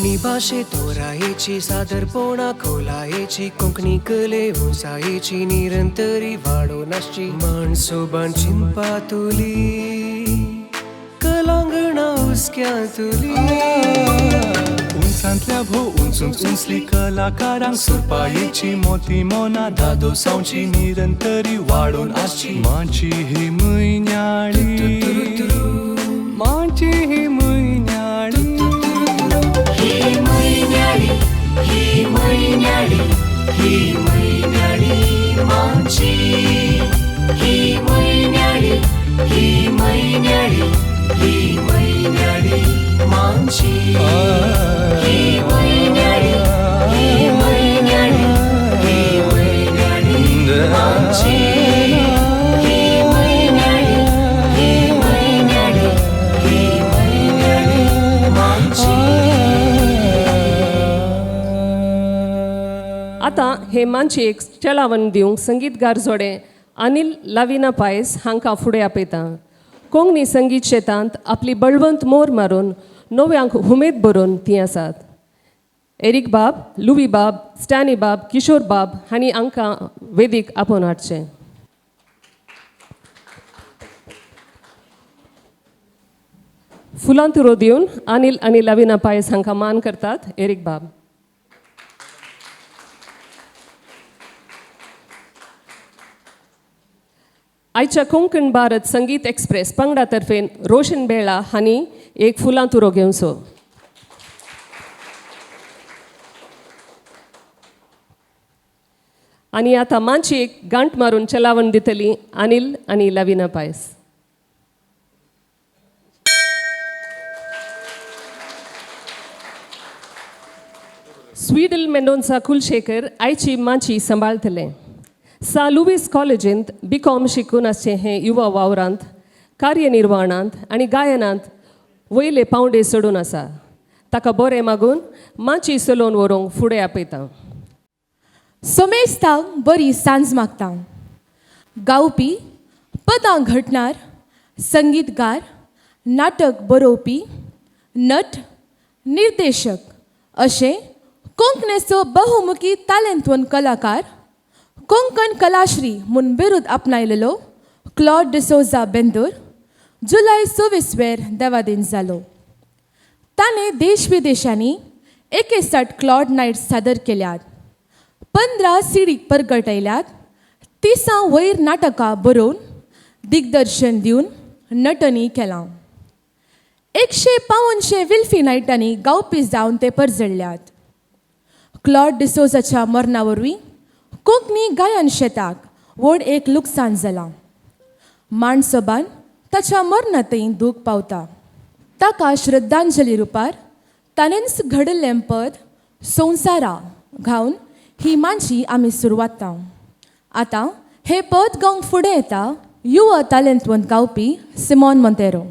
कोंकणी भाषे तोरायेची सादरपणा खोलायेची कोंकणी कले उंचायेची निरंतरी वाडोवनाची माणसोबान चिंपातुली कलांगणा हुस्क्यांतुली उंचांतल्या भोव उंचूंच उंचली कलाकारांक सुरपायेची मोती मोना दादोसांची निरंतरी वाडोवन आसची मांची ही म्हयन्याळी मांची ही म्हयन्याळी ही म्हयन्याळी ही म्हयन्याळी ही म्हयन्याळी मांची ही म्हयन्याळी ही म्हयन्याळी ही म्हयन्याळी मांची ही म्हयन्याळी ही म्हयन्याळी ही म्हयन्याळी मांची ही म्हयन्याळी ही म्हयन्याळी ही म्हयन्याळी मांची. आतां हे मांचयेक चलावन दिवंक संगीतगार जोडे अनिल लाविना पायस हांकां फुडें आपयता. कोंकणी संगीत क्षेत्रांत आपली बळवंत मोर मारून नव्यांक उमेद भरून तीं आसात. एरिक बाब, लुवी बाब, स्टॅनी बाब, किशोर बाब हांणी हांकां वेदीक आपोवन हाडचें. फुलां तुरो दिवन अनिल आनी लाविना पायस हांकां मान करतात. एरिक बाब. आयच्या कोंकण भारत संगीत एक्सप्रेस पंगडा तर्फेन रोशन बेळा हांणी एक फुलां तुरो घेवचो. आनी आतां मांची एक गांठ मारून चलावण दितली अनिल आनी लाविना पायस. स्वीडल मेंडोन्सा कुलशेखर आयची मांची सांबाळतले. सा लुईस कॉलेजींत BCom शिकून आसचें हे युवा वावरांत कार्यनिर्वहणांत आनी गायनांत वयले पावंडे सोडून आसा. ताका बरें मागून मांची चलोवन व्हरूंक फुडें आपयता. सोमेस्ताक बरी सांज मागता. गावपी, पदां घडणार, संगीतगार, नाटक बरोवपी, नट, निर्देशक अशे कोंकणीचो बहुमुखी तालेंतवंत कलाकार, कोंकण कलाश्री म्हूण बिरूद आपणायलेलो क्लॉड डिसोजा बेंदूर जुलय 26 देवादीन जालो. ताणें देश विदेशांनी 61 क्लॉड नायट्स सादर केल्यात, 15 CD परगटयल्यात, 30 वयर नाटकां बरोवन दिग्दर्शन दिवन नटनी केलां. 155 विल्फी नायटांनी गावपी जावन ते परजळ्ळ्यात. क्लॉड डिसोजाच्या मरणा वरवीं कोंकणी गायन शेताक व्हड एक लुकसाण जालां. माणसोबान ताच्या मरणातय दूख पावता. ताका श्रद्धांजली रुपार ताणेंच घडयल्लें पद संवसारा घावन ही मांची आमी सुरवातां. आतां हे पद गावंक फुडें येता युवा तालेंतवंत गावपी सिमोन मोंतेरो.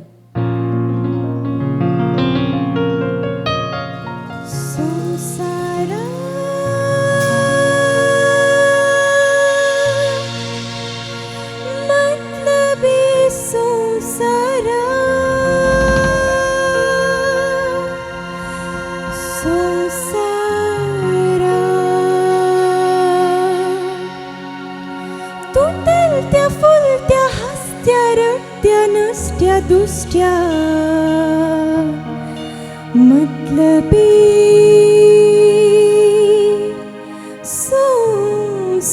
दुष्ट्या मतलबी संसारा.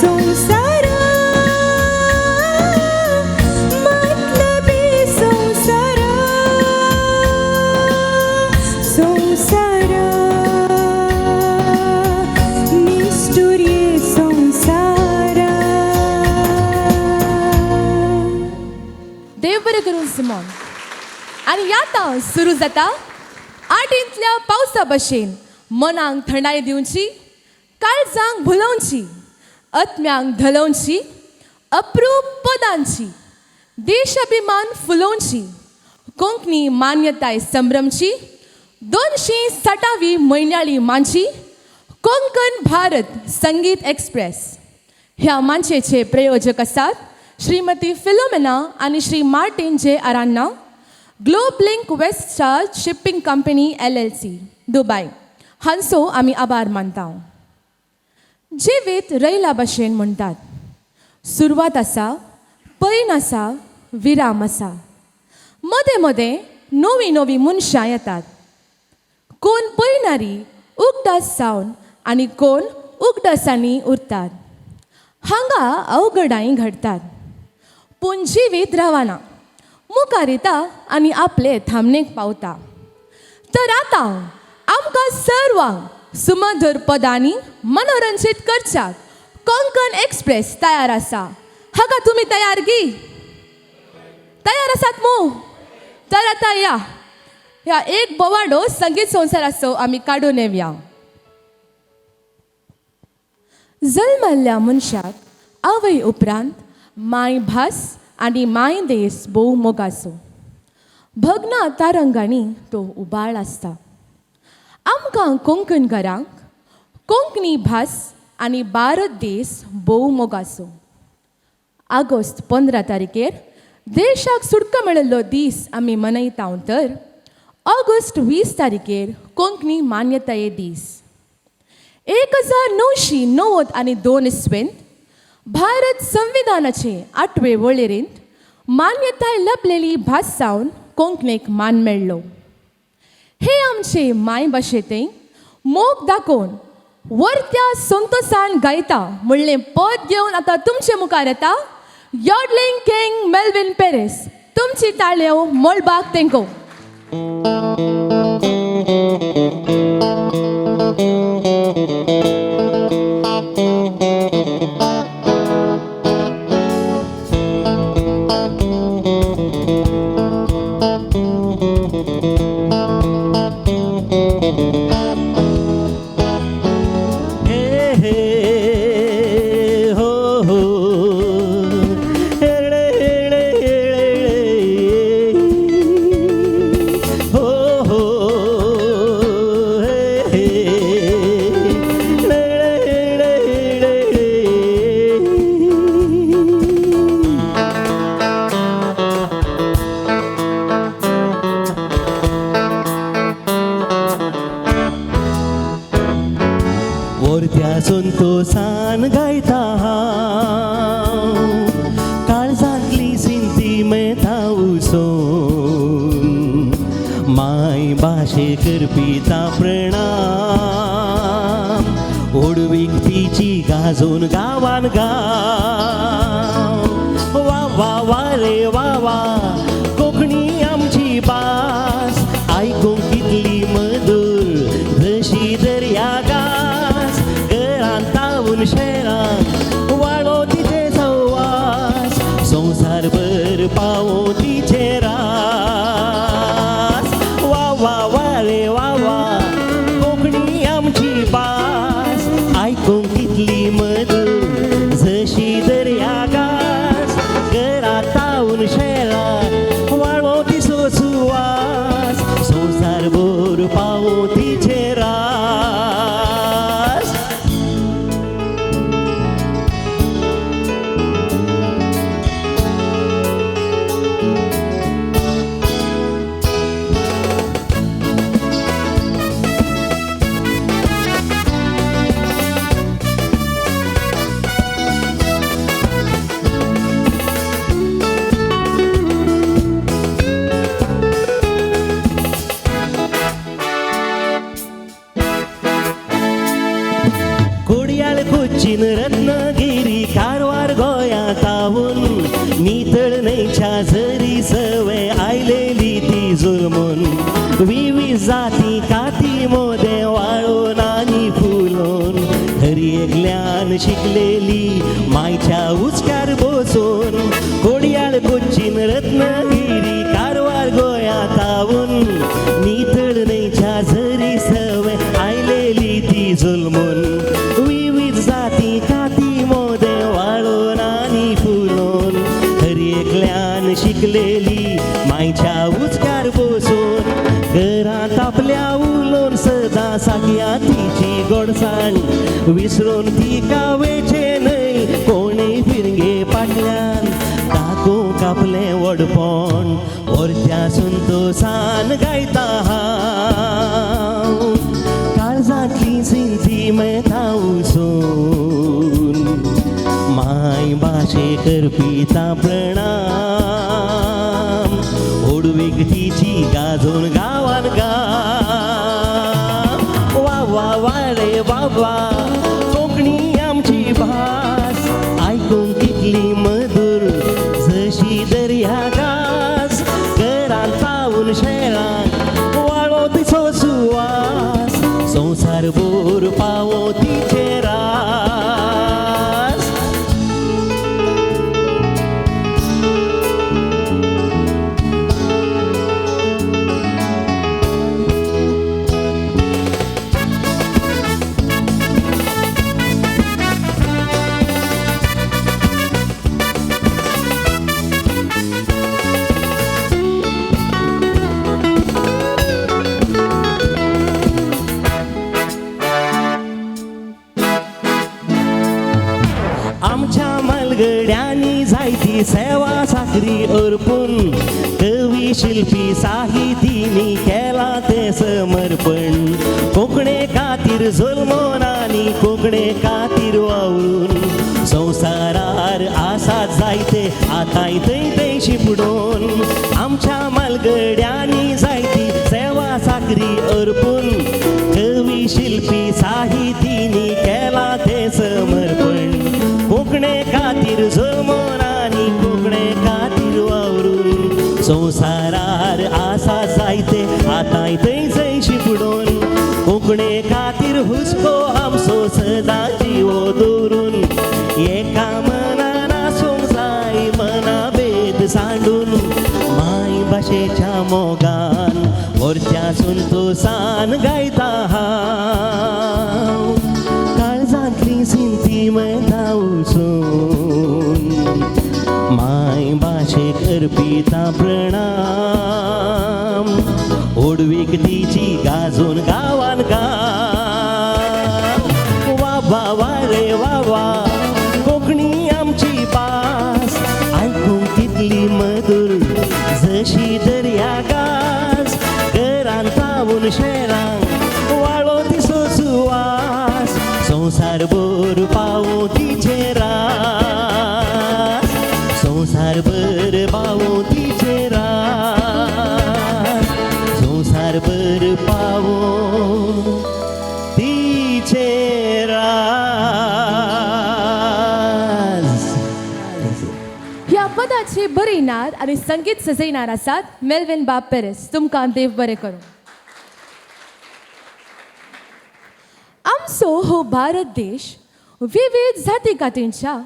संसार मतलबी संसार संसार निष्ठुर्ये संसार. देव बरें करून सिमोन. आनी आतां सुरू जाता आटींतल्या पावसा भशेन मनांक थंडाय दिवची, काळजांक भुलोवची, आत्म्यांक धलोवची, अप्रूप पदांची, देशाभिमान फुलोवची, कोंकणी मान्यताय संभ्रमची, 260वी म्हयन्याळी मांची, कोंकण भारत संगीत एक्सप्रेस. ह्या मांचेचे प्रयोजक आसात श्रीमती फिलोमेना आनी Shri Martin J Arana, Globe Link West Star Shipping Company LLC Dubai. हांचो आमी आभार मानता. जिवीत रैला भशेन म्हणटात, सुरवात आसा, पैन आसा, विराम आसा, मदें मदें नवीं नवीं मनशां येतात. कोण पयनारी उगडास जावन आनी कोण उगडासांनी उरतात. हांगा अवघडाई घडटात, पूण जिवीत रावना, मुखार येता आनी आपले थामणेक पावता. तर आतां आमकां सर्वांक सुमधुर पदांनी मनोरंजीत करच्याक कोंकण एक्सप्रेस तयार आसा. हाका तुमी तयार गी? तयार आसात मू? तर आतां ह्या एक बोवाडो संगीत संवसाराचो आमी काडून येवया. जल्मल्ल्या मनशाक आवय उपरांत माय भास आनी माय देस भोव मोगाचो. भग्ना तारंगांनी तो उबाळ आसता. आमकां कोंकणकारांक कोंकणी भास आनी भारत देस भोव मोगाचो. ऑगस्ट 15 तारखेर देशाक सुटका मेळिल्लो दीस आमी मनयता. तर ऑगस्ट 20 तारखेर कोंकणी मान्यताये दीस. 1992 इस्वेंत भारत संविधानाचे 8वे वळेरेंत मान्यताय लभलेली भास जावन कोंकणीक मान मेळ्ळो. हे आमचे माय भाशेंतय मोग दाखोवन वर्त्या संतोषान गायता म्हणलें पद घेवन आतां तुमचे मुखार येता यॉडलिंग किंग मेल्विन पेरेस. तुमची ताळयो मोळबाक तेंको. वर्त्या संतोषान गायता हांव, काळजांतली सिंती मेता उसोन, माय भाशे करपी ता प्रणाम, ओडवीक तिची गाजोन गांवान गांव. वा वा वा रे वा वा कोंकणी आमची भास, आयकूंक कितली मधुर जशी दर्या घास. घरांत तावून शेरांत वाळो तिचे सवास, संवसारभर पावो तिचे रास. वा वा वा रे वा वा कोंकणी आमची भास, आयकूंक कितली मधुर जशी दर्या घास. घरांत तावून शेरांत वाळो तिचो सुवास, संवसारभर पावो तिचे रास. कोडयाळ कोच्चीन रत्नागिरी जाती काती मोदे वाळून आणि फुलोन खरी एकल्यान शिकलेली मायच्या उचकार बसून कोडियाळ कोच्चीन रत्नागिरी कारवार गोंयांत आवून नितळ न्हंयच्या झरी सवय आयलेली ती जुलमून विविध जाती काती मोदे वाळून आणि फुलोन खरी एकल्यान शिकलेली मायच्या उचकार बसून घरांत आपल्या उलोवन सदां साकया तिची गोडसाण विसरून ती कावेचे न्हय कोणीय फिरगे फाटल्यान दाखोवंक आपलें व्हडपण व्हरत्या संतोशान गायता हांव काळजांतली सिंची मेता उसोन माय भाशे करपिता प्रणाम ओडवेक तिची गाजोन गांवान वा वा वा रे बाबा कोंकणी आमची भास आयकूंक कितली मधुर जशी दर्यागास घरांत पावून शेळांक वाळो तिचो सुवास संवसार भर पावो तिचे रास आमच्या मालगड्यांनी जायती सेवा साकरी अर्पून कवी शिल्पी साहितीनी केला ते समर्पण कोंकणे खातीर जुल्मोन आनी कोंकणे खातीर वावरून संवसारार आसात जायते आतांय थंय थंय शिपडून आमच्या मालगड्यांनी जायती सेवा साकरी अर्पून कवी शिल्पी साहितीनी केला ते समर्पण कोंकणे खातीर जुल्मोन आनी कोंकणे खातीर वावरून संवसारार आसा जायते आतांय थंय थंय शिपडून कोंकणे खातीर हुस्को आमचो सदां जिवो दवरून एका मनान आसूंक जाय मना भेद सांडून माय भाशेच्या मोगान व्हरत्या संतोशान गायता हांव काळजांतली सिंती मेता उसोन माय भाशेक अर्पिता प्रणाम ओडवीक तिची गाजोन गांवान वा वा वा रे वा वा कोंकणी आमची भास आयकूंक कितली मधुर जशी दर्यागास घरांत पावून शेळांक वाळो तिचो सुवास संवसार भर पावो तिचे रास संवसार भर पावो तिचे रास संवसार भर पावो तिचे रास ह्या पदाचे बरयणार आणि संगीत सजयणार आसात मेल्विन बाब पेरेस तुमकां देव बरें करूं आमचो हो भारत देश विविध जाती कातींच्या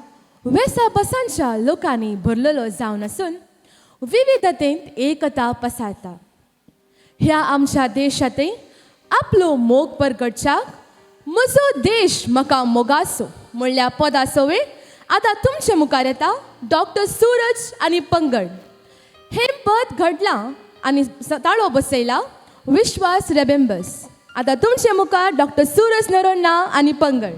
वेसापसांच्या लोकांनी भरलेलो जावन आसून विविधतेंत एकता पसारता ह्या आमच्या देशांतय आपलो मोग परगटच्याक म्हजो देश म्हाका मोगासो म्हणल्या पदाचो वेळ आतां तुमचे मुखार येता डॉक्टर सूरज आनी पंगड हे पद घडलां आनी ताळो बसयला विश्वास रेबेंबस आतां तुमचे मुखार डॉक्टर सूरज नरोन्ना आनी पंगड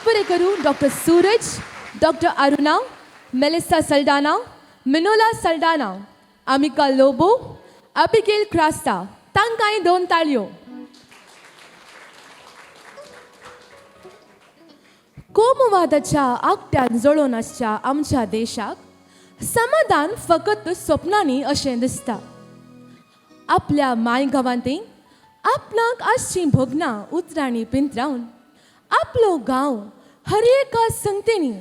बरे करूं doctor Suraj, doctor Aruna, Melissa Saldanha, Minola Saldanha, Amika Lobo, Abigail Crasta. तांकांय 2 ताळयो. कोमवादाच्या आकट्यान जळोन आसच्या आमच्या देशाक समाधान फकत स्वप्नांनी अशें दिसता. आपल्या मायगांवांतय आपणाक आसचीं भोगनां उतरांनी पिंतरावन आपलो गांव हर एका संगतेनी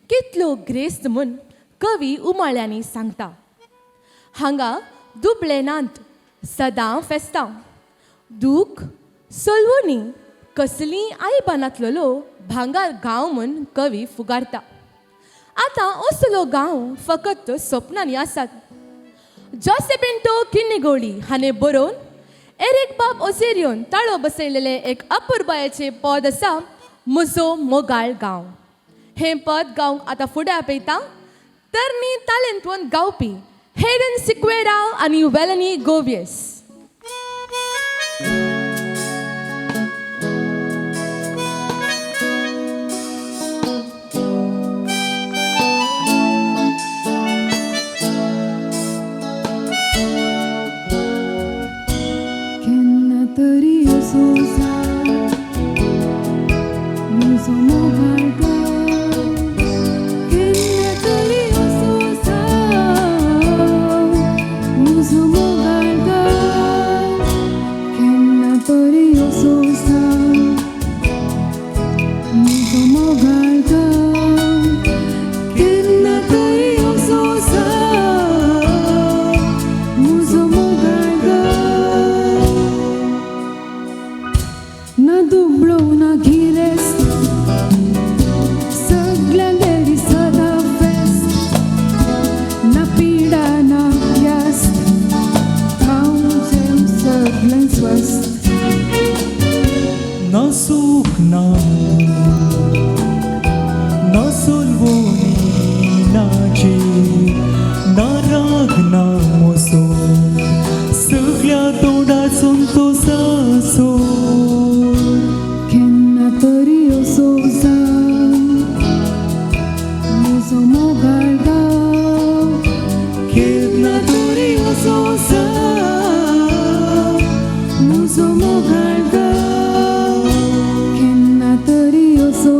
कितलो ग्रेस्त म्हूण कवी उमाळ्यांनी सांगता. हांगा दुबळेनांत सदां फेस्तां, दूख सोलवोनी कसलीं आयबानातलो भांगार गांव म्हूण कवी फुगारता. आतां असलो गांव फकत स्वप्नांनी आसात. जोसेपिंटो किन्निगोळी हाणें बरोवन एरिक बाब ओसेरियोन ताळो बसयलेलें एक अपुरबायेचें पद आसा, म्हजो मोगाळ गांव. हें पद गांवक आतां फुडें आपयता तरणी तालेंतवंत गावपी हेडन सिक्वेरा आनी वेलनी गोवियस. केन्ना तरी असो म्हजो मोगाळ गांव, केन्ना तरी असो म्हजो मोगाळ गांव, केन्ना तरी असो म्हजो मोगाळ गांव, केन्ना तरी असो म्हजो मोगाळ गांव. ना दुबळो ना गिरेस्त, सगळ्यांगेरी सदा फेस्त, ना पिडा ना यास्त, हांव सगळें स्वस्थ. ना सूख ना ना सोलवोनी ना जीव, ना राग ना मोसो, सगळ्या तोंडाचून तो सासो. केन्ना तरी असो म्हजो मोगाळ गांव, केन्ना तरी असो म्हजो मोगाळ गांव, केन्ना तरी असो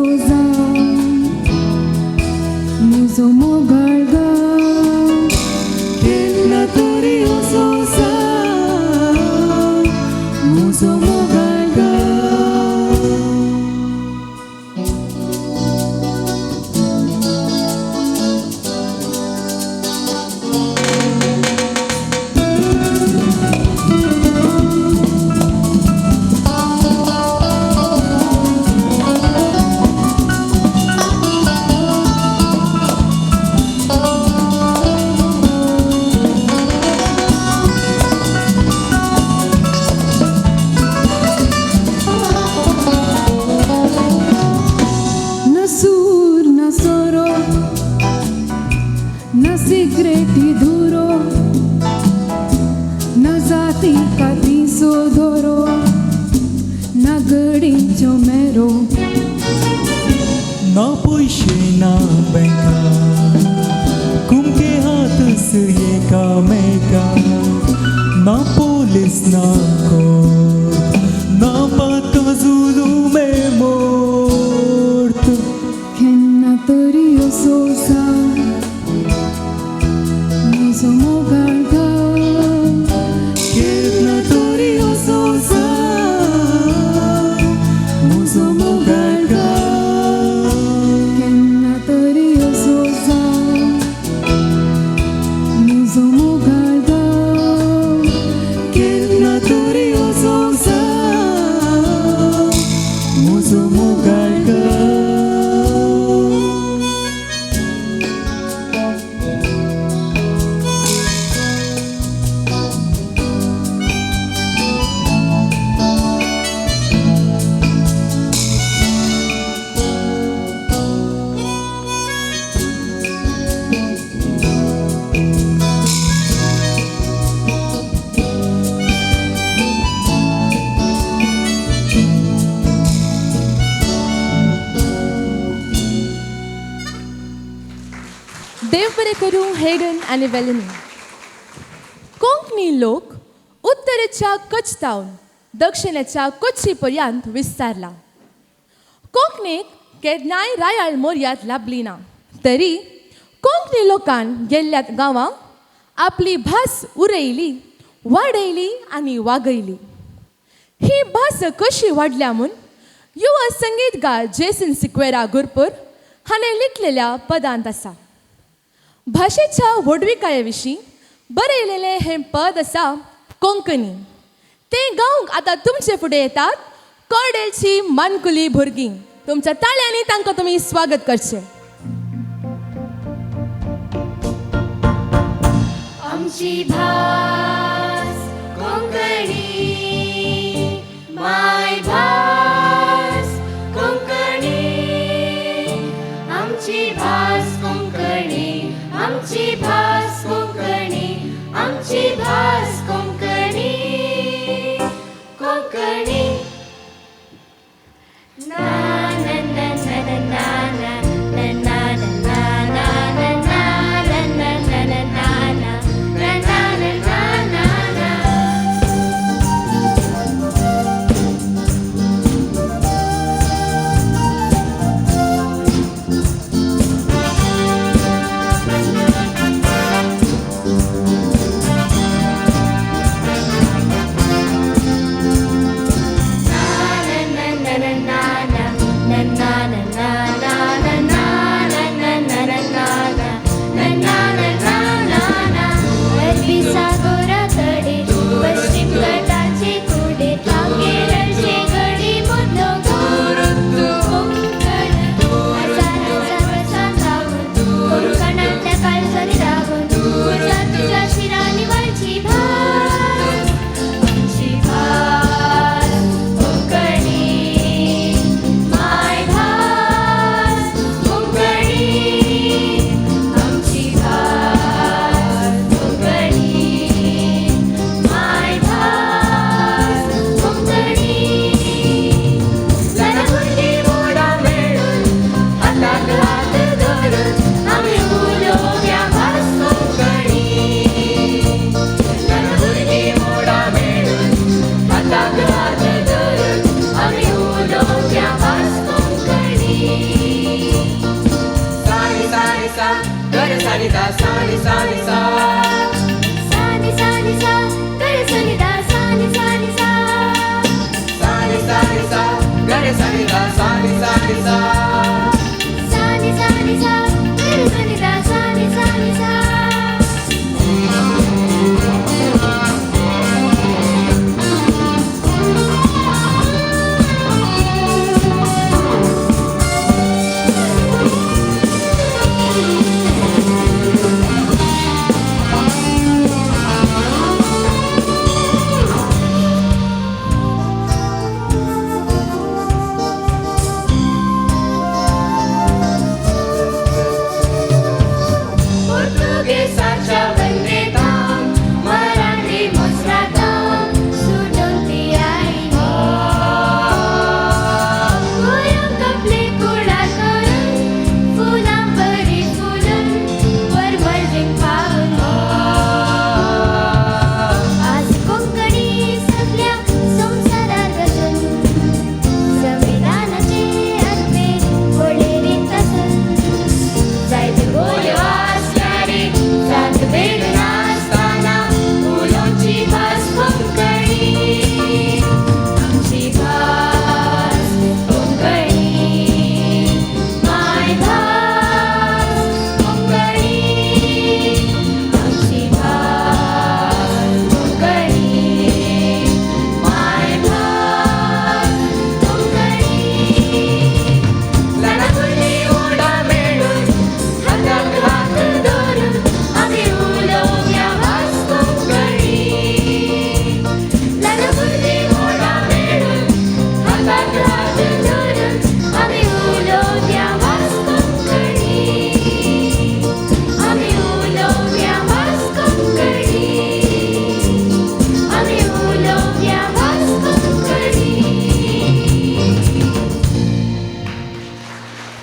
म्हजो मोगाळ गांव, केन्ना तरी असो म्हजो मोगाळ गांव. Na sur, na soro, na segreti duro, na zati kati sodoro, na गडींच्यो मेरो. ना पैशे ना बँका, कुमके हात एकामेका, ना पोलीस ना कोर्ट, ना पाता जुलू मे मोर्त. केन्ना तरी असो म्हजो मोगाळ गांव, केन्ना तरी असो म्हजो मोगाळ गांव, केन्ना तरी असो म्हजो मोगाळ गांव, केन्ना तरी असो मेरू हेडन आनी वेलनी कोंकणी लोक उत्तरेच्या कच्छतावन दक्षिणेच्या कोच्ची पर्यंत विस्तारला. कोंकणीक केन्नाय रायाळ मोर्याद लाभली ना, तरी कोंकणी लोकान गेल्ल्या गांवां आपली भास उरयली, वाडयली आनी वागयली. ही भास कशी वाडल्या म्हूण युवा संगीतकार जेसन सिक्वेरा गुरपूर हाणें लिखलेल्या पदांत आसा. भाशेच्या व्हडविकाये विशीं बरयलेलें हें पद आसा कोंकणी. तें गावंक आतां तुमचे फुडें येतात कोर्डेलची मानकुली भुरगीं. तुमच्या ताळयांनी तांकां तुमी स्वागत करचें. आमची भास कोंकणी, माय भास कोंकणी. आमची भास कोंकणी, आमची भास कोंकणी, आमची भास कोंकणी. कोंकणी ना ना ना ना ना ना ना ना ना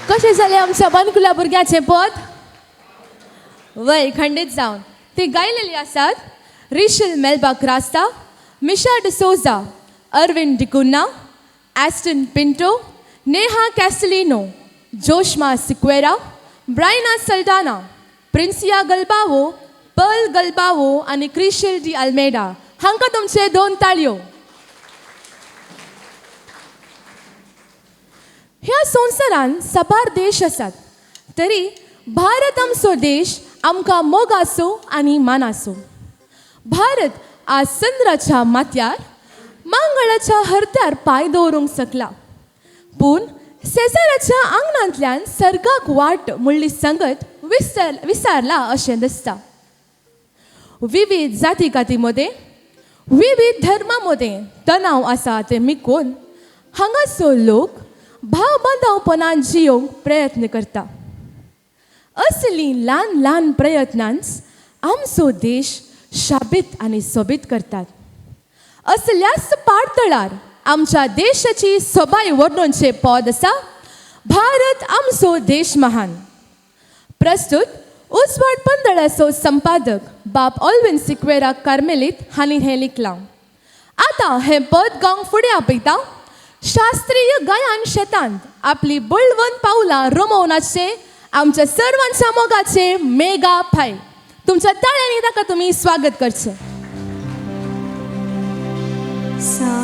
कशें जालें आमच्या बानकुल्या भुरग्याचें पद. वय खंडीत जावन ती गायलेली आसात रिशल मेल्बा क्रास्ता, मिशा D'Souza, Arvind D'Cunha, Aston Pinto, Neha कॅस्टलिनो, जोशमा Sequeira, Briana सल्टाना, Princia गल्बावो, Perl गल्बावो आनी क्रिशल डी अल्मेडा हांकां तुमचे 2 ताळयो. ह्या संवसारान साबार देश आसात, तरी भारत आमचो देश आमकां मोग आसो आनी मान आसो. भारत आज चंद्राच्या माथ्यार मंगळाच्या हर्त्यार पांय दवरूंक शकला, पूण सेजाराच्या आंगणांतल्यान सर्गाक वाट म्हणली संगत विसारला अशें दिसता. विविध जाती कातीमध्ये, विविध धर्मामध्ये तणाव आसा ते मिकोवन हांगासो लोक भाव बांदवपणान जियोंक प्रयत्न करता. असली ल्हान ल्हान प्रयत्नांच आमचो देश शाबीत आनी सोबीत करतात. असल्याच पाडतळार आमच्या देशाची सोबाय वर्णोवचे पद आसा, भारत आमचो देश महान. प्रस्तुत उजवाड पंदळाचो संपादक बाब ऑल्विन सिक्वेरा कार्मेलीत हांणी हें लिखलां. आतां हें पद गावंक फुडें आपयता शास्त्रीय गायन शेतांत आपली बळवंत पावलां रमोवनाचे आमच्या सर्वांच्या मोगाचे मेगा फाय. तुमच्या ताळ्यांनी ताका तुमी स्वागत करचें. सा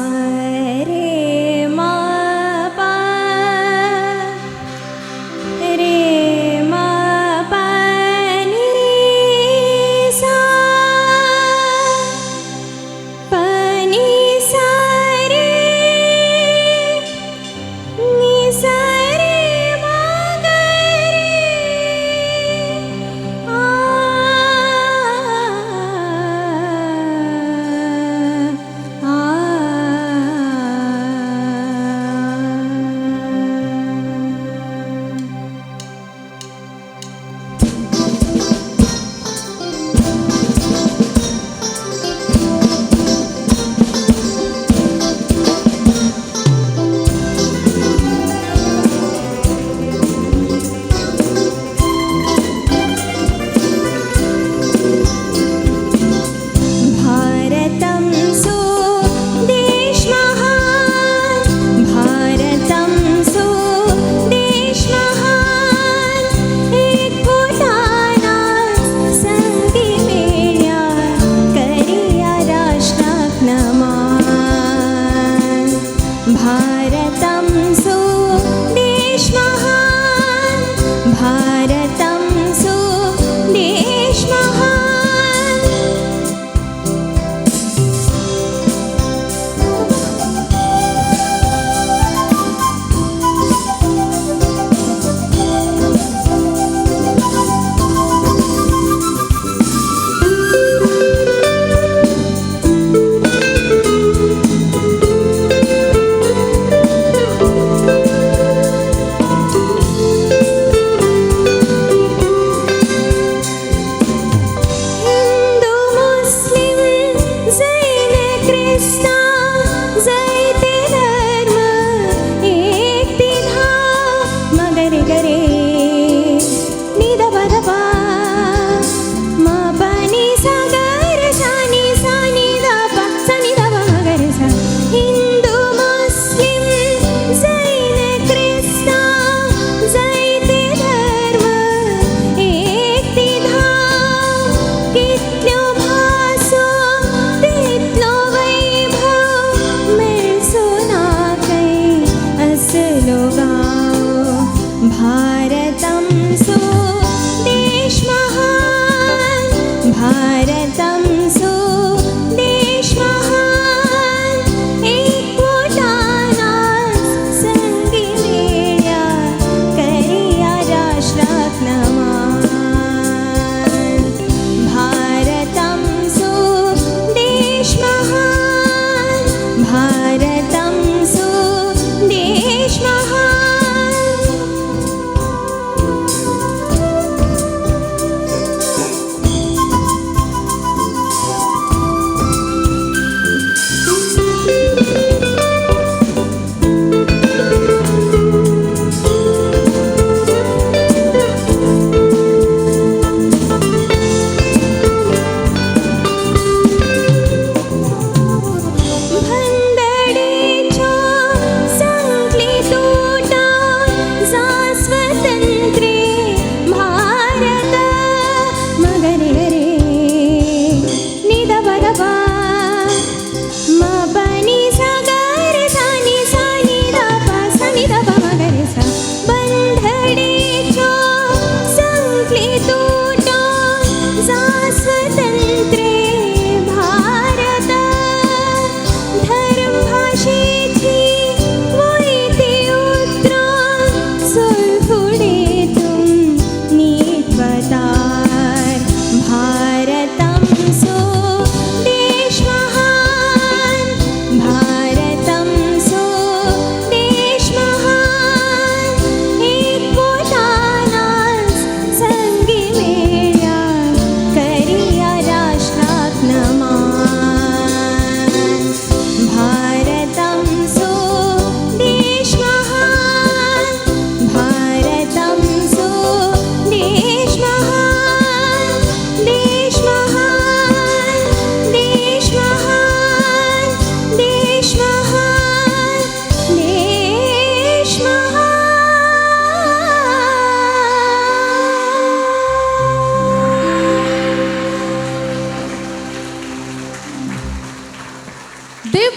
रे मा पा रे मा पा नी रे सा प नी सा रे नी सा रे मा ग रे भारतं सो देश महान, भारतं सो देश महान. एक पोटाना संगी मेळ्या करिया राष्ट्राक नमान. भारतं सो देश महान, भारतं सो देश महान. हिंदू मुस्लिम जैन ख्रिस्तान जैते धर्म एक तिन्हा मगरे गरे निदा बदबा मा पानी सागर सानी सानी दापा सानी दापा मगरे सा. हिंदू मुस्लिम जैन ख्रिस्तान जैते धर्म एक तिन्हा. कितल्यो भासो तितलो वैभव मेळचो ना कै असलो गांव. भारतं सो देश महान, भारतं सो देश महान. एक पोटाना संगी मेळ्या करिया राष्ट्राक नमान. भारतं सो देश महान, भारतं सो देश महान.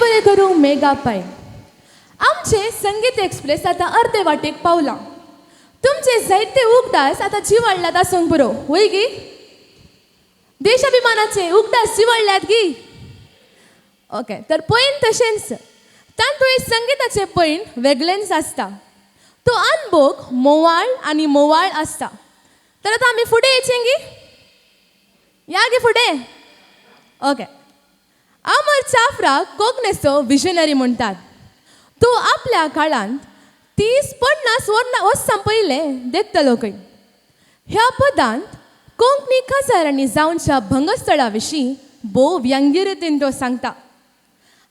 बरें करूं मेगा पाय आमचे संगीत एक्सप्रेस आतां अर्दे वाटेक पावलां तुमचे जायते उगडास आतां चिवडल्यात आसूंक पुरो वय गी देशाभिमानाचे उगडास चिवडल्यात गी ओके तर पैन तशेंच तांतूय संगीताचे पैन वेगळेंच आसता तो अनभोग मोवाळ आनी मोवाळ आसता तर आतां आमी फुडें येचें गी या गे फुडें ओके अमर चाफराक कोंकणीचो विजनरी म्हणटात तो आपल्या काळांत 30-50 वर्सां पयलें देखतलो खंय ह्या पदांत कोंकणी खासारांनी जावनच्या भंगस्थळा विशीं भोव व्यंग्य रितीन तो सांगता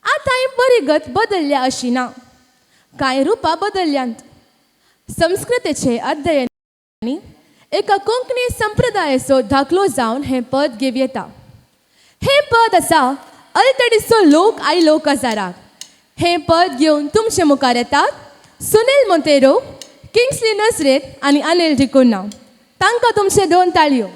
आतांय बरी गत बदलल्या अशी ना कांय रुपां बदलल्यांत संस्कृतीचे अध्ययनांनी एका कोंकणी संप्रदायाचो दाखलो जावन हें पद घेव येता हें पद आसा अल्तडीचो लोक आयलो काजाराक हें पद घेवन तुमचे मुखार येतात सुनील मोंतेरो किंग्सली नसरेत आनी अनिल डिकोना तांकां तुमचे 2 ताळयो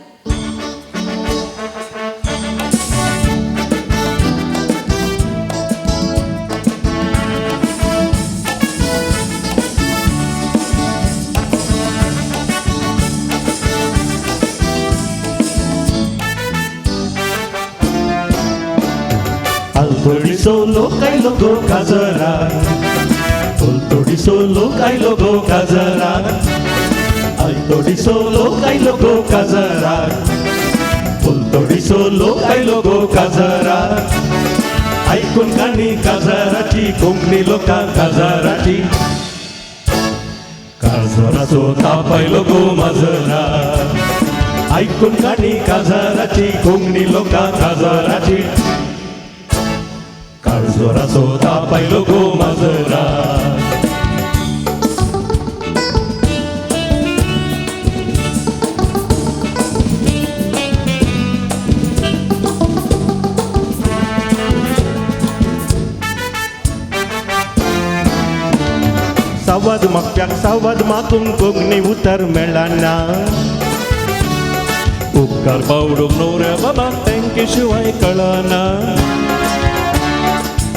Altoriso look I logo kazara Altoriso look I logo kazara Altoriso look I logo kazara Altoriso look I logo kazara ऐकून गाणी काजाराची कोंकणी लोकां काजाराची काजराचो तापायलो गो माजरा ऐकून गाणी काजाराची कोंकणी लोकां काजाराची काळजोराचो तापायलो गो माजरा सावद म्हापश्याक सावद मागूंक कोंकणी उतर मेळना उपकार पावडूंक न्हवऱ्या बाबाक तेंके शिवाय कळना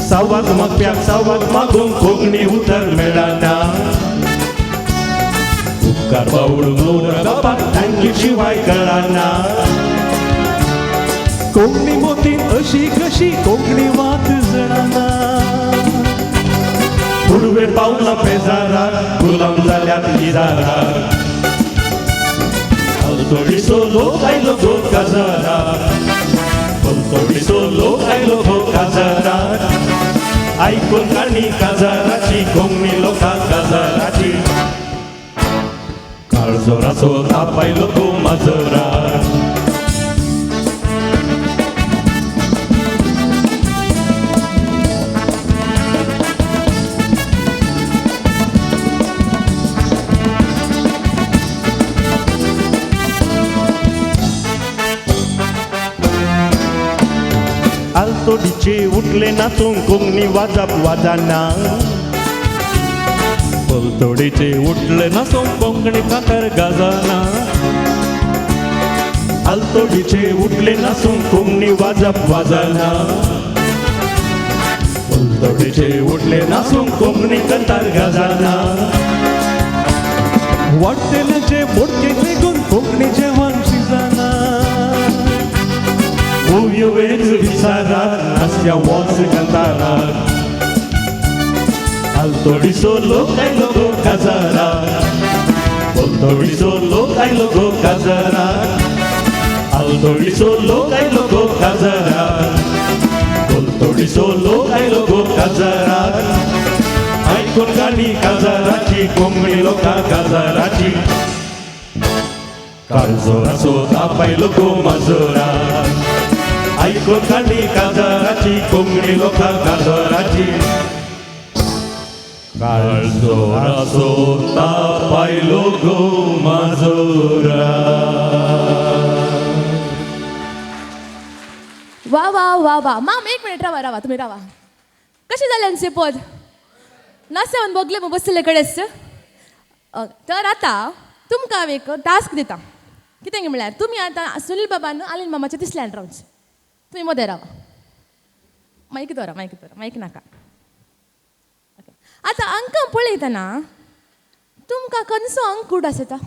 सावद म्हापश्याक सावद मागूंक कोंकणी उतर मेळना उपकार पावडूंक न्हवऱ्या बाबाक तेंके शिवाय कळना कोंकणी मोतीन अशी कशी कोंकणी वात जळना पुर्वे पावलां पेजाराक गुलाम जाल्यात इराराक अल्तोडीचो लोक आयलो गो काजाराक अल्तोडीचो लोक आयलो गो काजाराक ऐकून गाणी काजाराची कोंकणी लोकां काजाराची काळजोराचो तापायलो गो माजराक आल्तोडीचे उठले नाचूंक कोंकणी वाजप वाजना पलतोडीचे उठले नाचूंक कोंकणी काकार गाजना आल्तोडीचे उठले नाचूंक कोंकणी वाजप वाजना आल्तोडीचे उठले नाचूंक कोंकणी कतार गाजना वाटेल्याचे बोडकेक लेगून कोंकणी जेवण शिजना उयो वेज विचारात नास्त्या वॉच कंतारात आल्तोडीचो लोक आयलो गो काजाराक आल्तोडीचो लोक आयलो गो काजाराक आल्तोडीचो लोक आयलो गो काजाराक आल्तोडीचो लोक आयलो गो काजाराक ऐकून गाणी काजाराची कोंकणी लोकां काजाराची काळजोराचो तापायलो गो माजराक ऐकून गाणी काजाराची कोंकणी लोकां काजाराची काळजोराचो तापायलो गो माजोरा वा वा वा वा माम 1 मिनिट रावा रावा तुम्ही रावा कशें जाल्यांचे पद नास्यावन बगले मग बसले कडेच तर आतां तुमकां हांव एक टास्क दिता कितें म्हळ्यार तुमी आतां सुनील बाबान आलीन मामाच्या तिसल्यान रावचे तुम्ही मदें रावा माईक दवरा माईक नाका ओके. आतां अंक पळयतना तुमकां खंयचो अंक कूड आसता?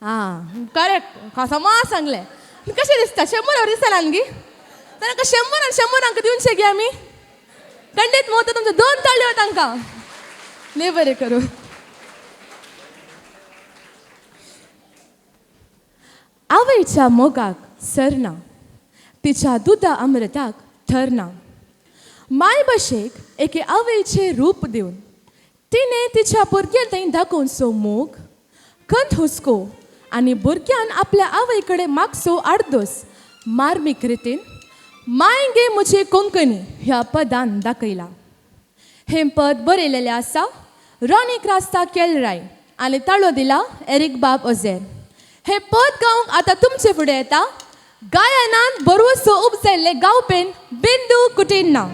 हां करेक्ट समाज सांगलें. कशें दिसता 100 दिसता न्ही? ताका 100 अंक दिवनशे गे आमी. खंडीत मोत तुमचे 2 ताळयो तांकां. देव बरें करूं. आवयच्या मोगाक सरना, तिच्या दुदा अमृताक थरना. माय भाशेक एके आवयचे रूप दिवन तिने तिच्या भुरग्यां थंय दाखोवचो मोग, खंत हुस्को आनी भुरग्यान आपल्या आवय कडेन मागचो आडदोस मार्मीक रितीन माय गे मुझे कोंकणी ह्या पदान दाखयला. हे पद बरयलेलें आसा रॉनी क्रास्ता केलराय आनी ताळो दिला एरिक बाब ओझेर. हे पद गावंक आतां तुमचे फुडें येता गायनान बरोसो उपजायल्ले गावपेन बिंदू कुटिन्ना.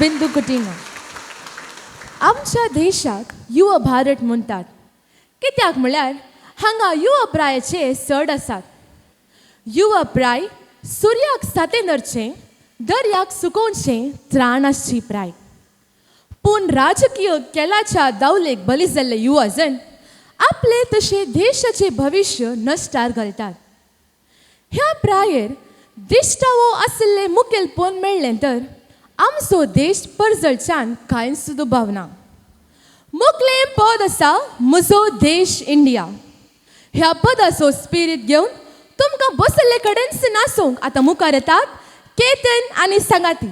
बिंदू कुटीना. आमच्या देशाक युवा भारत म्हणटात. कित्याक म्हळ्यार हांगा युवा प्रायाचे चड आसात. युवा प्राय सुर्याक सातेनरचें, दर्याक सुकोवचें त्राण आसची प्राय. पूण राजकीय केलाच्या दावलेक बली जाल्ले युवा जन आपले तशे देशाचे भविष्य नश्टार घालतात. ह्या प्रायेर दिश्टावो आशिल्ले मुखेल पोवन मेळ्ळें तर आमचो देश परजळच्यान कांय सुद्दा भावना. मुखेलें पद आसा म्हजो देश इंडिया. ह्या पदाचो स्पिरीट घेवन तुमकां बसल्ले कडेन नाचोंक आतां मुखार येतात केतन आनी सांगाती.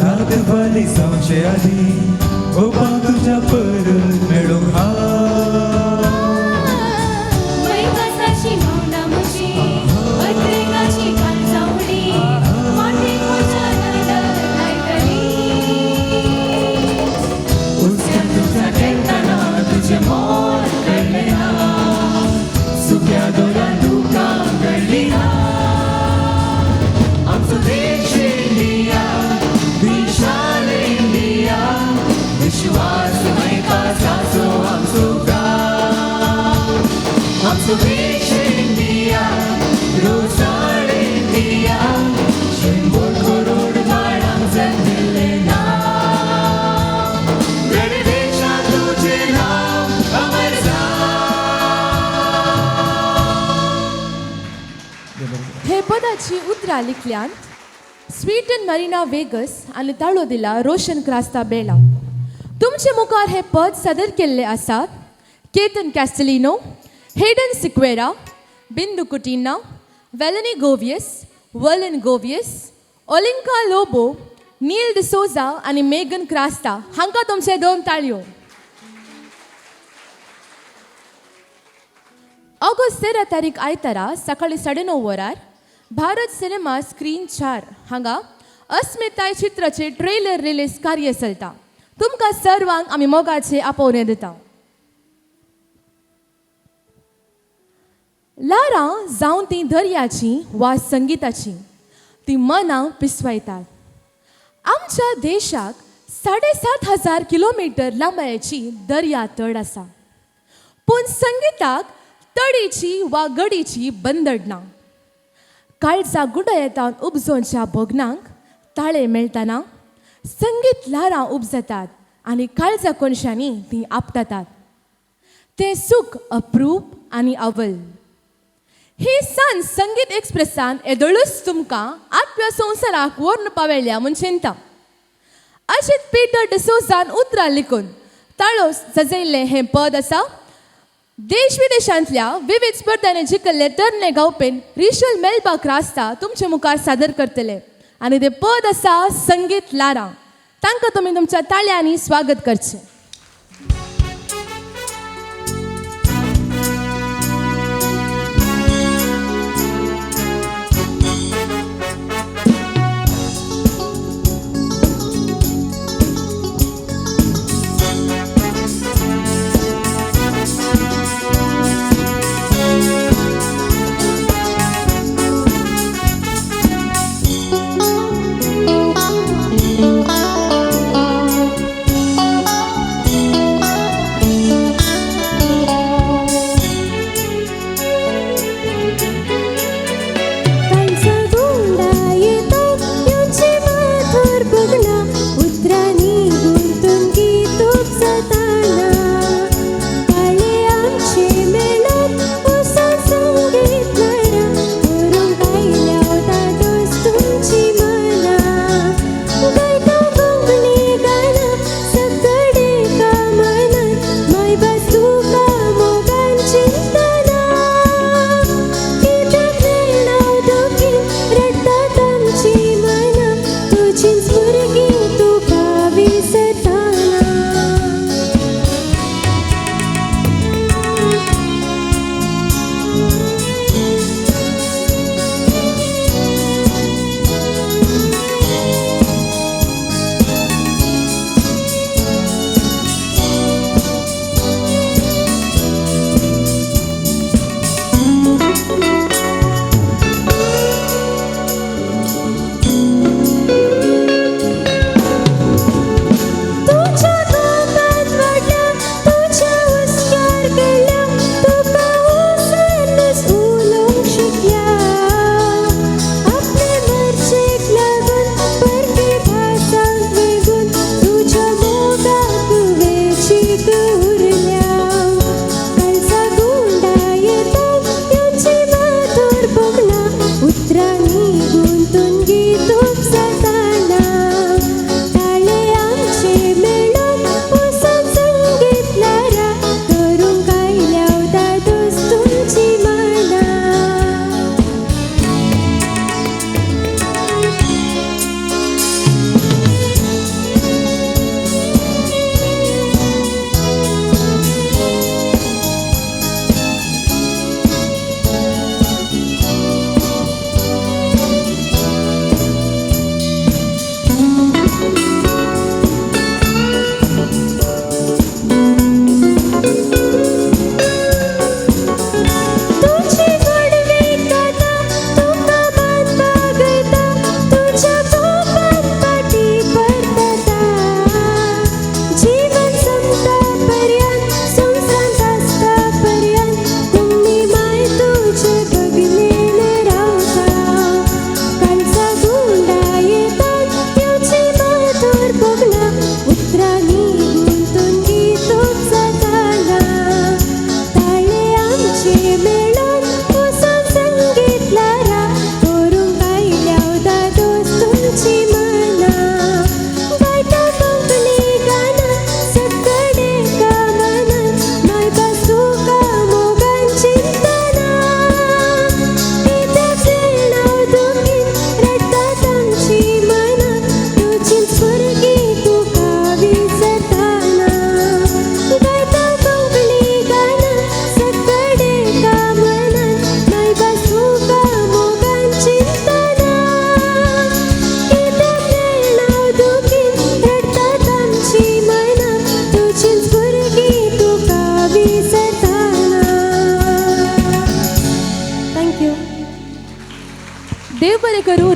रागवाली संशय आधी ओबा तुझ्या परत मेळूंक वैकासाची भावना म्हजी अद्रिकाची कांचावळी माटी म्हज्या नंदर लायतली उस्त्या तुझ्या केन्ना तुझे मोल कळ्ळें ना सुक्या दोरां दुकां घडलीं ना आमचो देश इंडिया विशाल इंडिया विश्वास मैकासाचो आमचो गांव आमचो देश इंडिया रोसाळ इंडिया 100 करोड बाळांक जल्लेलें नांव रेडे देशांत तुजें नांव अमर हे पदाची उतरां लिखल्यांत स्वीटन मरीना वेगस आनी ताळो दिला रोशन क्रास्ता बेला. तुमचे मुखार हे पद सादर केल्ले आसात केतन कॅस्टलिनो, हेडन सिक्वेरा, बिंदू कुटिना, वेलनी गोवियस, वर्लिन गोवियस, ओलिंका लोबो, नील डिसोजा आणि मेगन क्रास्ता हांकां तुमचे 2 ताळयो. ऑगस्ट 13 तारीख आयतारा सकाळी 9:30 वरार भारत सिनेमा स्क्रीन 4 हांगा अस्मिताय चित्राचे ट्रेलर रिलीज कार्य चलता. तुमकां सर्वांक आमी मोगाचे आपोवणे दिता. लारां जावं ती दर्याची वा संगीताची ती मनां पिसवायतात. आमच्या देशाक 7,500 किलोमीटर लांबयेची दर्या तड आसा. पूण संगीताक तडीची वा गडीची बंदड ना. काळजा गुडयेतान उपजोवच्या भोगनांक ताळे मेळटना संगीत ल्हारां उपजतात आनी काळजा कोनशांनी ती आपटातात. तें सूख अप्रूप आनी अवल. ही सांज संगीत एक्सप्रेसान येदोळूच तुमकां आत्म्या संवसाराक व्हरून पावयल्या म्हूण चिंता. अजित पीटर डिसोजान उतरां लिखून ताळो सजयल्लें हें पद आसा. देश विदेशांतल्या विविध स्पर्धांनी जिखल्ले तरणे गावपेन रिशल मेल्बा क्रास्ता तुमचे मुखार सादर करतले आनी तें पद आसा संगीत ल्हारां. तांकां तुमी तुमच्या ताळयांनी स्वागत करचें.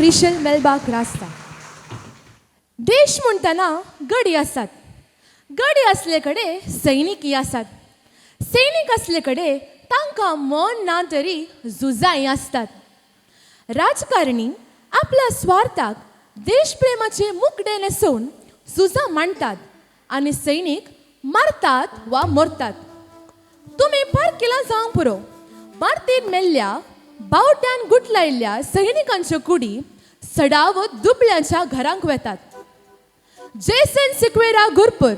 ग्लिशल मेलबाक रास्ता. देश म्हणटना गडी आसात. गडी असले कडे सैनिकी आसात. सैनीक असले कडे तांकां मन ना तरी झुजाई आसतात. राजकारणी आपल्या स्वार्थाक देशप्रेमाचे मुखडे न्हेसोवन झुजां मांडटात आनी सैनीक मारतात वा मरतात. तुमी पारकेला जावंक पुरो भारतीन मेल्ल्या बावट्यान गुटलायल्ल्या सैनिकांच्यो कुडी सडावत दुबळ्यांच्या घरांक वेतात. जेसन सिक्वेरा गुरपूर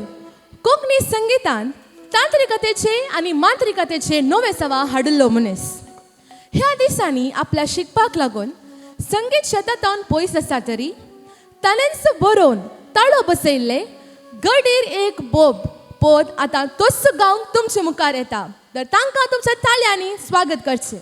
कोंकणी संगीतान तांत्रिकतेचे आनी मांत्रिकतेचे नवे सवा हाडिल्लो मनीस. ह्या दिसांनी आपल्या शिकपाक लागून संगीत शेतांत पयस आसा तरी तालेंच बरोवन ताळो बसयल्ले गडीर एक बोब पोद आतां तोच गावंक तुमचे मुखार येता. तर तांकां तुमच्या ताळयांनी स्वागत करचें.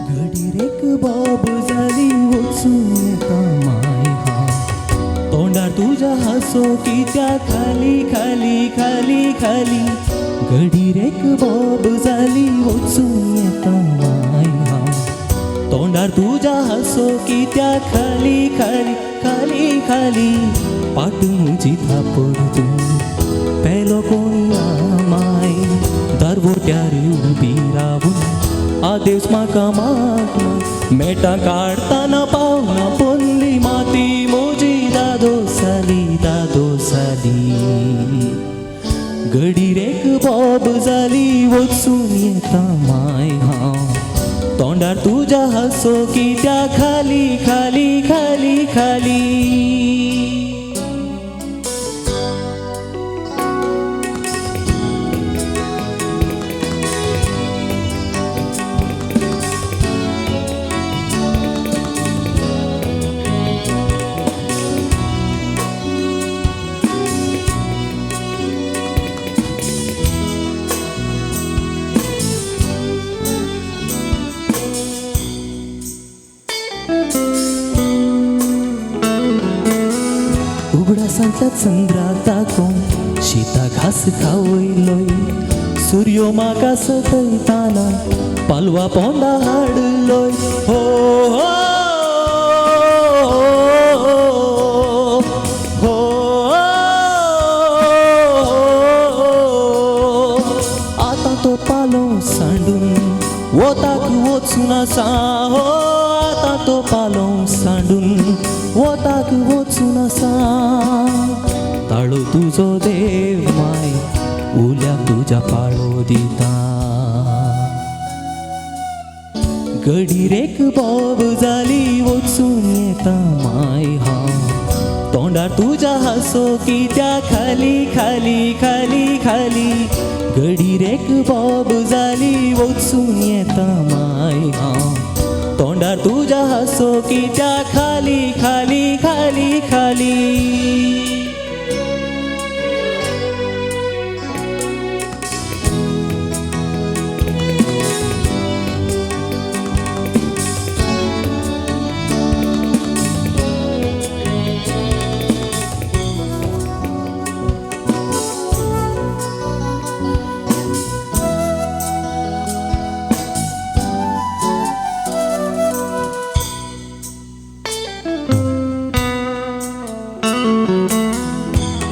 घडीरेक बाब जाली वचून येता माय हा. तोंडार तुझ्या हसो कित्या खाली खाली खाली खाली. घडीरेक बाब जाली वचून येता माय हा. तोंडार तुझ्या हसो कित्या खाली खाली खाली खाली. पाट मुजी थापड तू पेलो कोणी माय. दरवट्यार उबी रावून आदेश म्हाका माग मेटा काढताना पावना पोल्ली माती मोजी दादो साली. घडीरेक बॉब जाली वचून येता माय हा. तोंडार तुझ्या हसो कित्या खाली खाली खाली खाली. उगडासांतल्या चंद्राक दाखोवन शीता घास खावयलोय. सूर्यो म्हाका सतयताना पालवा पोंदा हाडलोय. हो हो हो. आतां तो पालो सांडून वताक वचून आसा. हो आतां तो पालो सांडून वताक वचून आसा. ताळो तुजो देव माय उल्याक तुज्या पाळो दिता. घडीरेक बॉब जाली वचून येता माय हा. तोंडार तुज्या हसो कित्या खाली खाली खाली खाली. घडीरेक बॉब जाली वचून येता माय हा. तोंडार तुझ्या हसो कित्या खाली खाली खाली खाली.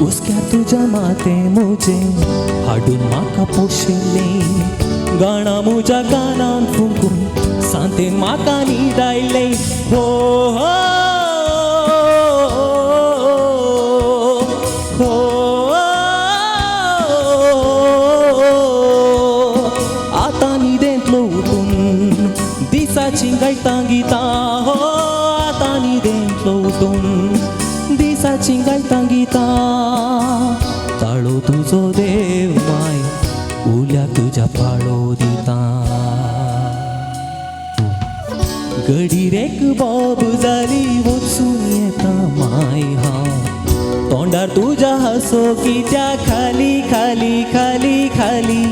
उसक्या तुझ्या माते मुजे हाडून म्हाका पोशिल्ले. गाणा मुज्या कानान फुंकून सांतेन म्हाका न्हिदायले. हो हो हो. आतां न्हिदेंतलो उठून दिसाची गायता गिता. हो आतां न्हिदेंतलो उठून दिसाची गायता गिता. ताळो तुजो देव माय उल्याक तुज्या पाळो दिता. घडीरेक बॉब जाली वचून येता माय हा. तोंडार तोंडार तुझ्या हसो की त्या खाली खाली खाली खाली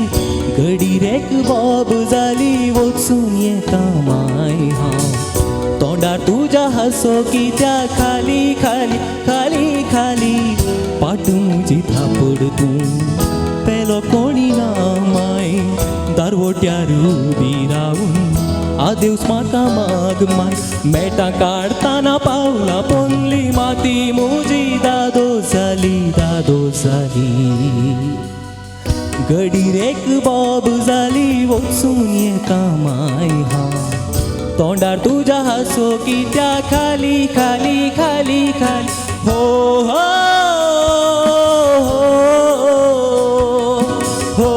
गडीरेक बॉब जाली वचून येता माय हांव तोंडार तुझ्या हसो की त्या खाली खाली खाली खाली पाट मुजी थापड तूं पेलो कोणी ना माय दारवट्यार उबी रावून आदेवस म्हाका माग माय मेटा काडटाना पावला पोंदली माती मुजी दादो जाली गडीरेक बॉब जाली वचून येता माय हांव तोंडार तुझ्या हसो की त्या खाली खाली खाली खाली हो हो हो हो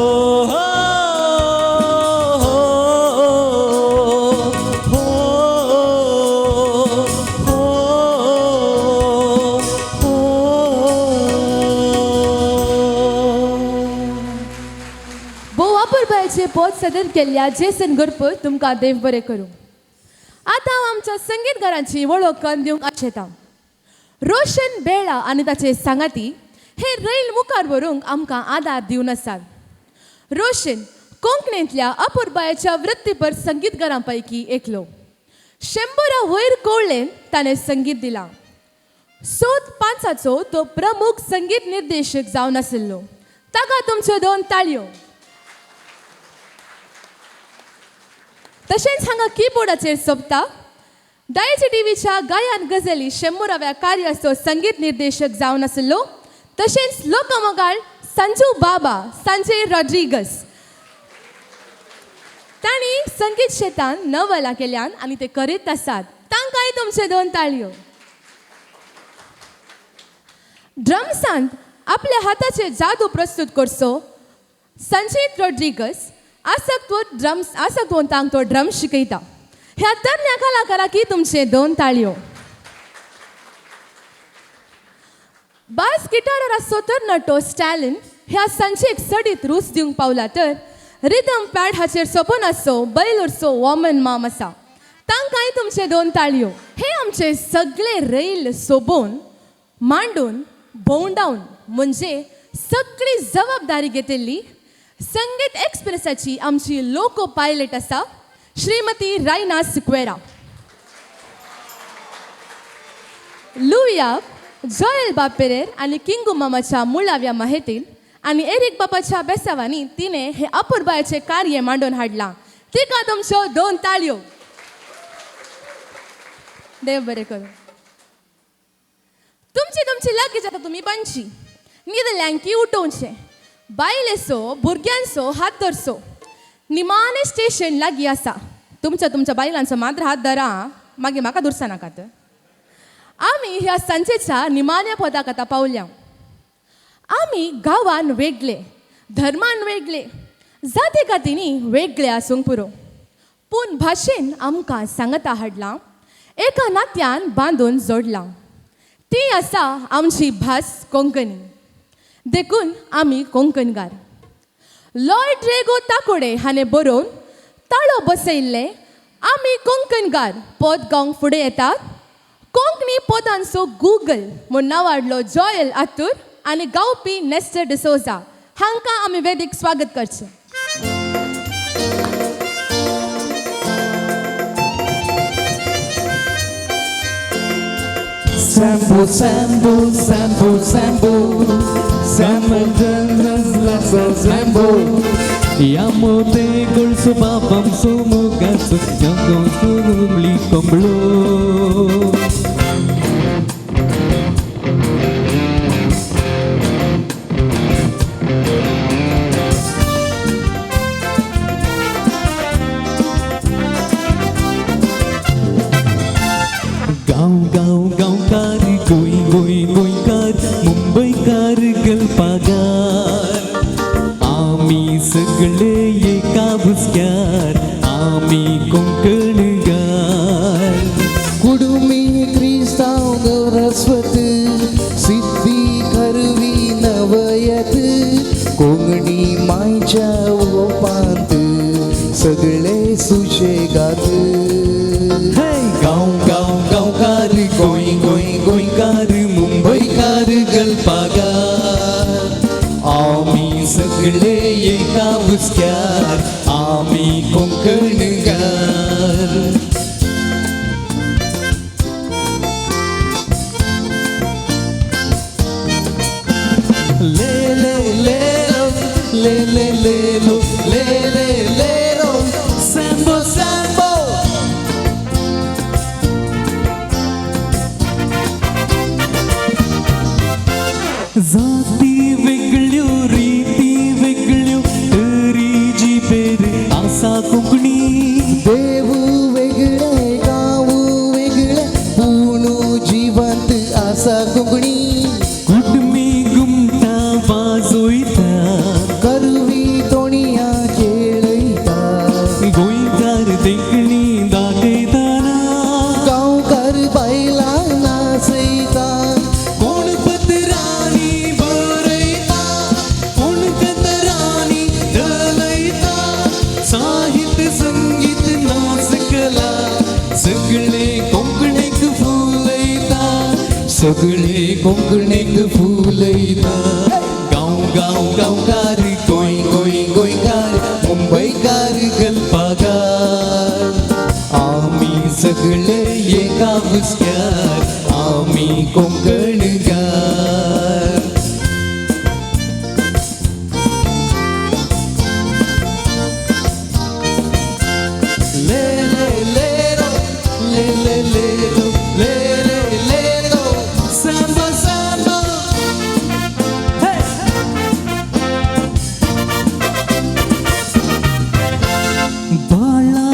बोवापूरबायचे पोत सदन केल्ल्या जेसन गरपत तुमकां देव बरें करूं आतां हांव आमच्या संगीतकारांची वळख करून दिवंक आशेता रोशन बेळा आनी ताचे सांगाती हे रैल मुखार व्हरूंक आमकां आदार दिवन आसात रोशन कोंकणींतल्या अपूर्बायेच्या वृत्तीपर संगीतकारां पैकी एकलो 100 वयर कवळेन ताणें संगीत दिलां सोद 5 तो प्रमुख संगीत निर्देशक जावन आशिल्लो ताका तुमच्यो 2 ताळयो तशेंच हांगा कीबोर्डाचेर सोंपता दायची टीव्हीच्या गायन गझली 100व्या कार्याचो संगीत निर्देशक जावन आशिल्लो तशेंच लोकमोगाळ संजू बाबा संजय रॉड्रिगस तांणी संगीत क्षेत्रांत नवला केल्यान आनी ते करीत आसात तांकांय तुमचे 2 ताळयो ड्रम्सांत आपल्या हाताचे जादू प्रस्तुत करचो संजय रॉड्रिगस आसक्तवन तांक तो ड्रम्स शिकयता ह्या तरण्या कलाकाराकी तुमचे 2 ताळयो बास गिटारार आसचो तर नटो स्टॅलिन ह्या संचेक सडीत रूच दिवंक पावला तर रिदम पॅड हाचेर सोपोन आसचो बैलूरचो वॉमन माम आसा तांकांय तुमचे 2 ताळयो हे आमचे सगळे रैल सोबोवन मांडून भोंवडावन म्हणजे सगळी जबाबदारी घेतिल्ली संगीत एक्सप्रेसाची आमची लोको पायलट आसा श्रीमती रायना सिक्वेरा लुया जॉयल बापेरेर आनी किंगू मामाच्या मुळाव्या माहेतीन आनी एरिक बाबाच्या बेसावांनी तिने हे अपूर्बायेचे कार्य मांडून हाडलां तिका तुमच्यो 2 ताळयो देव बरें करूं तुमची लगीच आतां तुमी बांदची न्हिदल्यांकी उठोवचें बायलेसो भुरग्यांचो हात धरचो निमाणे स्टेशन लागीं आसा तुमच्या बायलांचो मात्र हात धरा मागीर म्हाका दुरसा नाका तर आमी ह्या सांजेच्या निमाण्या पदाक आतां पावल्या आमी गांवान वेगळे धर्मान वेगळे जाती कातींनी वेगळे आसूंक पुरो पूण भाशेन आमकां सांगता हाडलां एका नात्यान बांदून जोडलां ती आसा आमची भास कोंकणी देखून आमी कोंकणकार लॉयड रेगो ताकोडे हाणें बरोवन ताळो बसयल्ले आमी कोंकणकार पद गावंक फुडें येतात कोंकणी पदांचो गुगल म्हूण नांवाडलो जॉयल आतूर आनी गावपी नेस्टर डिसोजा हांकां आमी वेदीक स्वागत करचें Sambo, sambo, sambo, sambo, sambo, Yamo te golso babam sumu gasu Jango surumli komblo मुंबईकार गल्पागार आम्ही सगळे एका भुसक्यार आम्ही कोंकणगार कुडुमी क्रिस्ताव गौरस्वत सिद्धी करवी नवयत कोंकणी मायच्या ओपांत सगळे सुशेगात गांव गांव गांवकार गोंय गोंय गोंयकार मुंबईकार गल्पागार आमी सगळे एका हुस्क्यार आमी कोंकणकार ले ले ले लो ले ले ले लो ले ले ले लो सॅम्बो सॅम्बो जाती वेगळ्यो रीती वेगळ्यो तरी जी पेर आसा कोंकणी देव वेगळे गाव वेगळे पूण जिवंत आसा कोंकणी कुटमी घुमटा वाजोयता करवी तोणया खेळयता गोंयकार देखणी दाखयताना गांवकार बायलां नाचयता कोण पत्रांनी बरयता कोण कतरांनी धलयता साहित्य संगीत नाच कला सगळे कोंकणीक फुलयता सगळे कोंकणीक फुलयता गांव गांव गांवकार गोंय गोंय गोंयकार मुंबईकार गल्पागार आमी सगळे एका हुस्क्यार आमी कोंकणकार ले ले ले रो ले ले ले रो ले ले ले रो सॅम्बो सॅम्बो बाळा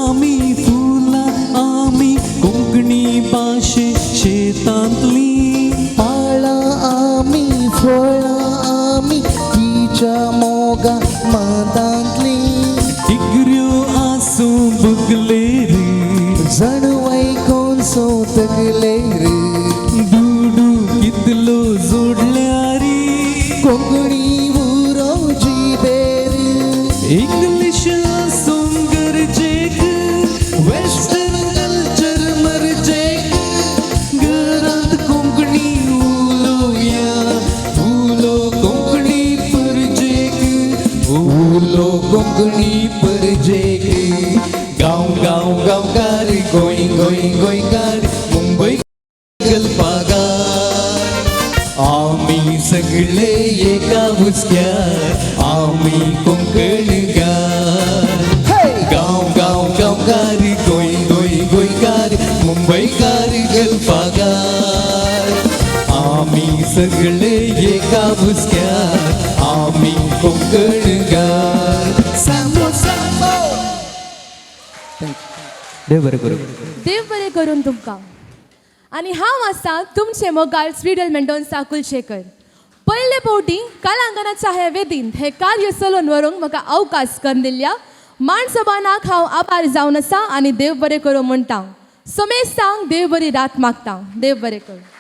आमी फुलां आमी कोंकणी भाशे शेतांतली पाळां आमी फळां आमी तिच्या मोगा मातांतली डिग्र्यो आसूं बुगलेर जणवय कोण सोतगलेर डुडू कितलो जोडल्यारी कोंकणी उरो जिबेर इंग्लिश आसूं गरजेक वेस्टर्न कल्चर मरजेक घरांत कोंकणी उलोवया उलो कोंकणी परजेक उलो कोंकणी परजेक गांव गांव गांवकार गोंय गोंय गोंयकार मुंबई गल्पागार आमी सगळे एका हुस्क्यार आमी कोंकणकार गांव गांव गांवकार गोंय गोंय गोंयकार मुंबईकार गल्पागार आमी सगळे एका हुस्क्यार आमी कोंकणकार सॅम्बो सॅम्बो देव बरें करूं देव बरें करून तुमकां आनी हांव आसां तुमचे मोगाळ स्विडल मेंडोन्सा कुलशेकर पयले फावटी कलांगणाच्या हे वेदीन हे कार्य चलोवन व्हरूंक म्हाका अवकाश करून दिल्ल्या माणसबानाक हांव आभार जावन आसा आनी देव बरें करूं म्हणटा सोमेश सांग देव बरी रात मागता देव बरें करूं